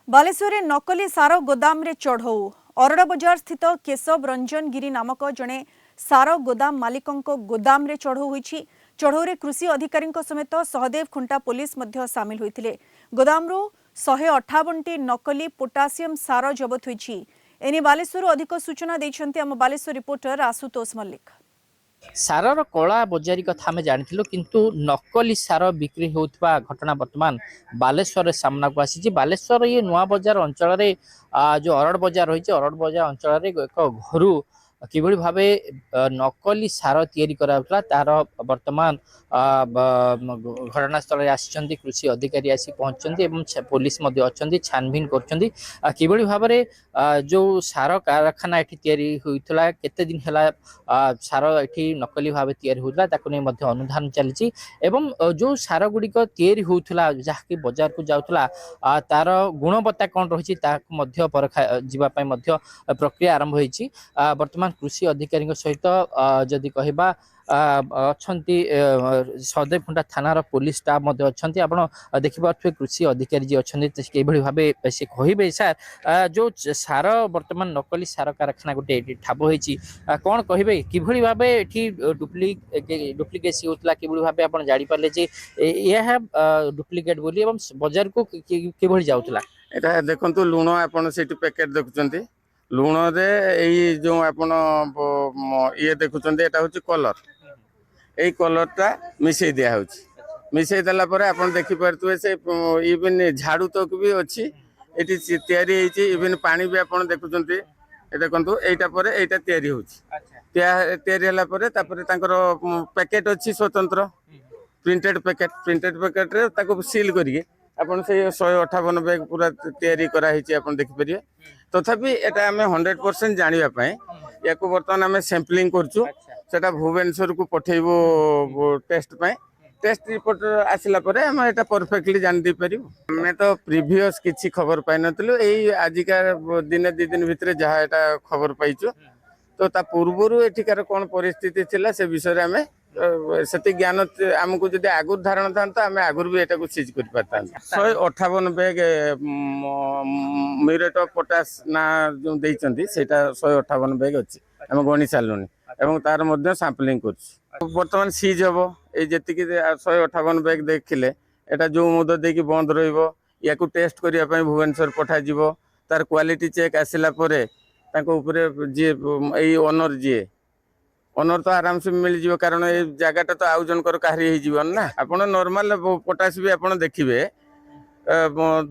बालेश्वर नकली सार गोदाम रे चढ़ऊ अरड़ बजार स्थित केशव रंजन गिरी नामक जड़े सार गोदाम मालिकों गोदाम रे चढ़ऊ होईछि। चढ़ऊ रे कृषि अधिकारी समेत सहदेव खुंटा पुलिस मध्य सामिल होइथिले। गोदाम रू 158टी नकली पोटासियम सार जबत होईछि। एने बालेश्वर अधिक सूचना दैछन्ति आम बालेश्वर रिपोर्टर आशुतोष मल्लिक। सारर कला बजारी कथा आम जानी किंतु नकली सार बिक्री होता घटना वर्तमान बालेश्वर सामना को आसी। बालेश्वर ये नुआ बजार अंचल जो अरड़ बजार रही अरड़ बजार अंचल एक घर किभली भावे नकली सार तैयारी कराउतला तार वर्तमान घटनास्थल आसी कृषि अधिकारी आसी पहुंचती एवं पुलिस छानबीन कर किभली भावे जो सार कारखाना एठी तैयारी होइतला केते दिन हला सार एठी नकली भावे तैयारी होइतला ताकु नै मध्ये अनुधान चली एवं जो सार गुड़िक तैयारी होइतला जहाँकि बाजार को जाउतला तार गुणवत्ता कौन रही ताकु परखा जीवा पय मध्ये प्रक्रिया आरंभ होईछि। वर्तमान कृषि अधिकारी सहित जदि कहबा अच्छी सहदेव खुंटा थानार पुलिस स्टाफ देखिए कृषि अधिकारी जी अच्छा भाव से कहे सार जो सार वर्तमान नकली सार कारखाना गोटे ठाब होती कौन कहे कि भाव ये डुप्लिकेसी होता कि भाव आप जापारे यह डुप्लिकेट बोली बजार को कि जाऊला एटा देखंतु लुण आपण सेठी पैकेट देखुचंती लुण रे एई जो आपण ये देखुचंती एटा होची कलर एई कलरटा मिसई दिया होची मिसई देला परे आपण देखि परतुए से इवन झाड़ू तक भी अछि एटी तयारी हेची इवन पानी भी आपण देखुचंती ए देखंतु एटा परे एटा तयारी होची तयारी हला परे तापरे तांकर पैकेट अछि स्वतंत्र प्रिंटेड पैकेट रे ताको सील करिके आपण से 158 बैग पूरा तैयारी करा हेची आपण देखि परिए तथापि एटा हमें 100% जानिबा पय याको वर्तमान हमें सैंपलिंग करछु सेटा भुवनेश्वर को पठेबो टेस्ट पय टेस्ट रिपोर्ट आसिला परे हम एटा परफेक्टली जान दे परिबो। हमें तो प्रीवियस किछि खबर पाइ नतलु एई आजिका दिन 2 दिन भितरे जहा एटा खबर पाइछु तो ता पूर्वरु एठिकार कोन परिस्थिति थिला से विषय हमें से ज्ञान आमको जब आगुर धारणा था तो आम आगुर भी एटा को सीज कर पाता 158 बैग म्यूरेट ऑफ पोटास ना जो देइचंती सेटा 158 बैग अछि हम गणी सालुनी एवं तार मध्य सैंपलिंग कर वर्तमान सीज हबो ए जेति 158 बैग देखिले एटा जो मुद देकी बंद रहिबो याकू टेस्ट करिया पय भुवनेश्वर पठा जिवो तार क्वालिटी चेक आसिला परे ताको ऊपर जे एई ओनर तो आराम से मिल जीव कारण ये जगह तो आउ जनकर कहारी हो जीवन ना आपण नॉर्मल पोटास भी आपण देखिबे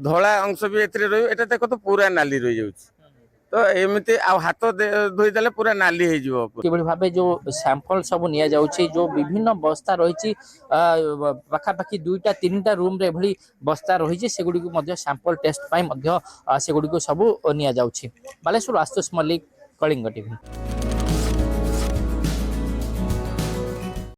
धला अंश भी एथरे रही एटा देखो तो पूरा नाली रही जाउछ तो एमिति आ हाथ धोई देले पूरा नाली हो जीव किबळी भाबे जो सैंपल सब निया जाउछि जो विभिन्न बस्ता रहिछि पाखा पाखी 2टा 3टा रूम रे भली बस्ता रहिछि सेगुडी को मध्य सैंपल टेस्ट पाई मध्य सेगुडी को सब निया जाउछि। बालेश्वर आशुतोष मल्लिक कलिंग टीवी।